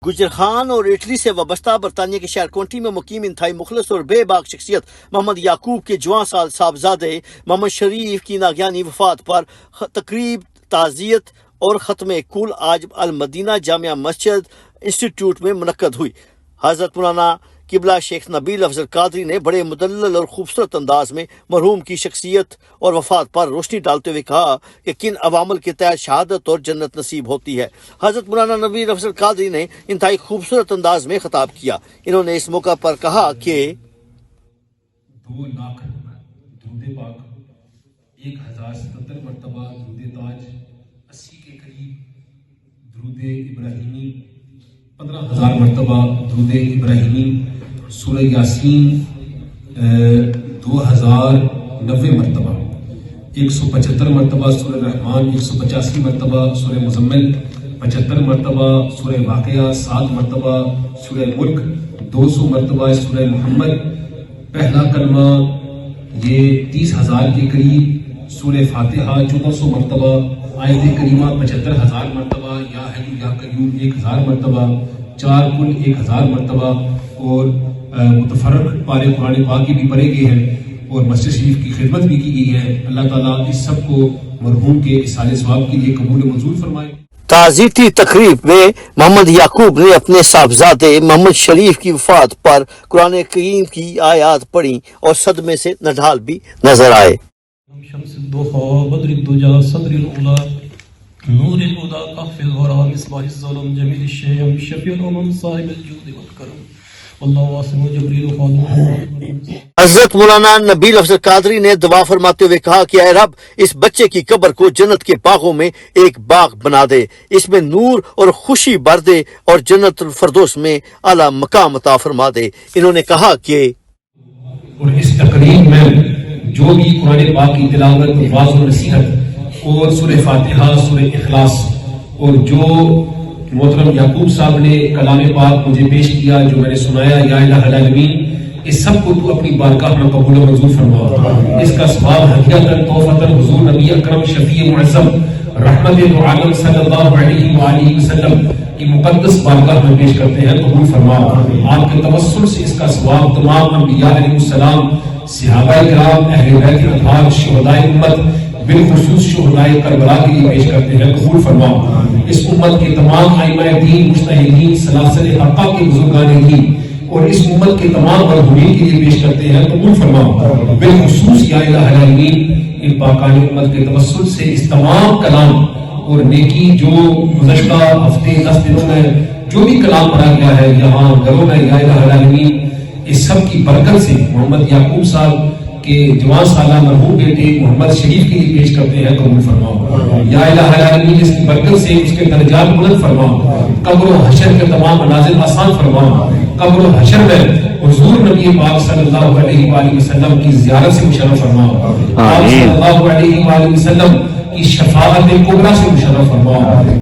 گجرخان اور اٹلی سے وابستہ برطانیہ کے شہر کونٹی میں مقیم انتہائی مخلص اور بے باک شخصیت محمد یعقوب کے جوان سال صاحبزادے محمد شریف کی ناگہانی وفات پر تقریب تعزیت اور ختم کل آج المدینہ جامعہ مسجد انسٹیٹیوٹ میں منعقد ہوئی۔ حضرت مولانا قبلہ شیخ نبیل افضل قادری نے بڑے مدلل اور خوبصورت انداز میں مرحوم کی شخصیت اور وفات پر روشنی ڈالتے ہوئے کہا کہ کن عوامل کے تحت شہادت اور جنت نصیب ہوتی ہے۔ حضرت مولانا نبیل افضل قادری نے انتہائی خوبصورت انداز میں خطاب کیا۔ انہوں نے اس موقع پر کہا کہ 2 لاکھ درود پاک، 1077 مرتبہ درود تاج، 80 کے قریب درود ابراہیمی، 15,000 مرتبہ درود ابراہیمی، سورہ یاسین 2090 مرتبہ، 175 مرتبہ سورہ رحمان، 185 مرتبہ سورہ مزمل، 75 مرتبہ سورہ واقعہ، 7 مرتبہ سورہ ملک، 200 مرتبہ سورہ محمد، پہلا کلمہ یہ 30,000 کے قریب، سورہ فاتحہ 1400 مرتبہ، آیت کریمہ 75,000 مرتبہ، یا حی یا قیوم 1000 مرتبہ، 4 کل 1000 مرتبہ، اور متفرق پارے قرآن پاک کی بھی پڑھے گئے ہیں اور مسجد شریف کی خدمت بھی کی گئی ہے۔ اللہ تعالیٰ اس سب کو مرحوم کے اصالِ ثواب کے لیے قبول و منظور فرمائے۔ تعزیتی تقریب میں محمد یعقوب نے اپنے صاحبزادے محمد شریف کی وفات پر قرآن کریم کی آیات پڑھی اور صدمے سے نڈھال بھی نظر آئے۔ شمس الضحى بدر الدجى صدر الأولى نور الهدى كهف الورى مصباح الظلم جميل الشيم شفيع الأمم صاحب الجود والكرم والله واسع جبريل خادم۔ حضرت مولانا نبیل افضل قادری نے دعا فرماتے ہوئے کہا کہ اے رب اس بچے کی قبر کو جنت کے باغوں میں ایک باغ بنا دے، اس میں نور اور خوشی بھر دے اور جنت الفردوس میں اعلیٰ مقام عطا فرما دے۔ انہوں نے کہا کہ اور اس تقریب میں جو بھی قرآن پاک کی تلاوت، واعظ و نصیحت اور سورہ فاتحہ، سورہ اخلاص، اور جو محترم یعقوب صاحب نے کلام پاک مجھے پیش کیا، جو میں نے سنایا، یا الہ العالمین، اس سب کو تو اپنی بارگاہ میں قبول و منظور فرما۔ اس کا ثواب حقیقتاً توفتاً حضور نبی اکرم شفیع معظم رحمت دو عالم صلی اللہ علیہ وآلہ وسلم کی مقدس بارگاہ میں پیش کرتے ہیں، قبول فرما۔ آپ کے توسل سے اس کا ثواب تمام انبیاء علیہ السلام، صحابہ کرام، اہل بیت اطہار، شہدائے امت، بالخصوص شہدائے کربلا کے لیے پیش کرتے ہیں، قبول فرما۔ اس امت کے تمام ائمہ دین، مجتہدین، سلاسل حقہ کے بزرگان دین اور اس امت کے تمام مرحومین کے لیے پیش کرتے ہیں، قبول فرما۔ بالخصوص یا الہ العالمین ان پاکان امت کے توسل سے اس تمام کلام اور نیکی جو گزشتہ ہفتے 10 دنوں میں جو بھی کلام پڑھا گیا ہے یہاں گھروں میں، یا الہ العالمین اس سب کی برکت سے محمد یعقوب صاحب کے جوان سالہ مرحوم بیٹے محمد شریف کے لیے پیش کرتے ہیں، قبول فرما۔ یا الہ العالمین اس کی برکت سے اس کے درجات بلند فرما، قبر و حشر کے تمام منازل آسان فرما، قبر و حشر میں حضور نبی پاک صلی اللہ علیہ وآلہ وسلم کی زیارت سے مشرف فرما، آپ صلی اللہ علیہ وآلہ وسلم کی شفاعت کبریٰ سے مشرف فرما۔